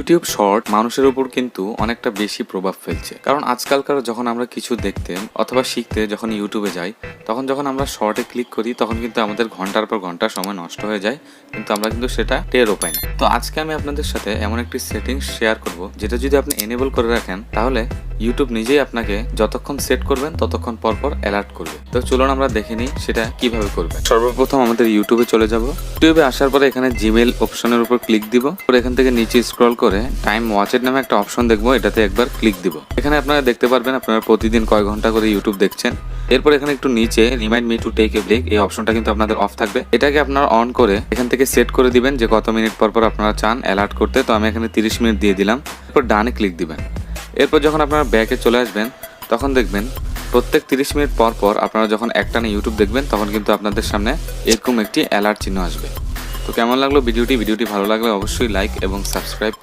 YouTube short মানুষের উপর কিন্তু অনেকটা বেশি প্রভাব ফেলছে। কারণ আজকালকার যখন আমরা কিছু দেখতে অথবা শিখতে যখন ইউটিউবে যাই, তখন যখন আমরা শর্টে ক্লিক করি তখন কিন্তু আমাদের ঘন্টার পর ঘন্টা সময় নষ্ট হয়ে যায়, কিন্তু আমরা কিন্তু সেটা টেরও পাই না। তো আজকে আমি আপনাদের সাথে এমন একটি সেটিংস শেয়ার করব, যেটা যদি আপনি এনেবল করে রাখেন তাহলে ইউটিউব নিজেই আপনাকে যতক্ষণ সেট করবেন ততক্ষণ পর পর অ্যালার্ট করবে। তো চলুন আমরা দেখে নিই সেটা কিভাবে করবেন। সর্বপ্রথম আমাদের ইউটিউবে চলে যাব। ইউটিউবে আসার পরে এখানে জিমেল অপশনের উপর ক্লিক দিব। এখান থেকে নিচে স্ক্রল করে টাইম ওয়াচের নামে একটা অপশন দেখবো, এটাতে একবার ক্লিক দিব। এখানে আপনারা দেখতে পারবেন আপনারা প্রতিদিন কয় ঘন্টা করে ইউটিউব দেখছেন। এরপর এখানে একটু নিচে remind me to take a break, এই অপশনটা কিন্তু আপনাদের অফ থাকবে। এটাকে আপনারা অন করে এখান থেকে সেট করে দিবেন যে কত মিনিট পর পর আপনারা চান অ্যালার্ট করতে। তো আমি এখানে 30 মিনিট দিয়ে দিলাম। এরপর ডানে ক্লিক দিবেন। এরপর যখন আপনারা ব্যাকে চলে আসবেন তখন দেখবেন প্রত্যেক 30 মিনিট পর পর আপনারা যখন একটানা ইউটিউব দেখবেন তখন কিন্তু আপনাদের সামনে এরকম একটি অ্যালার্ট চিহ্ন আসবে। তো কেমন লাগলো ভিডিওটি ভালো লাগলে অবশ্যই লাইক এবং সাবস্ক্রাইব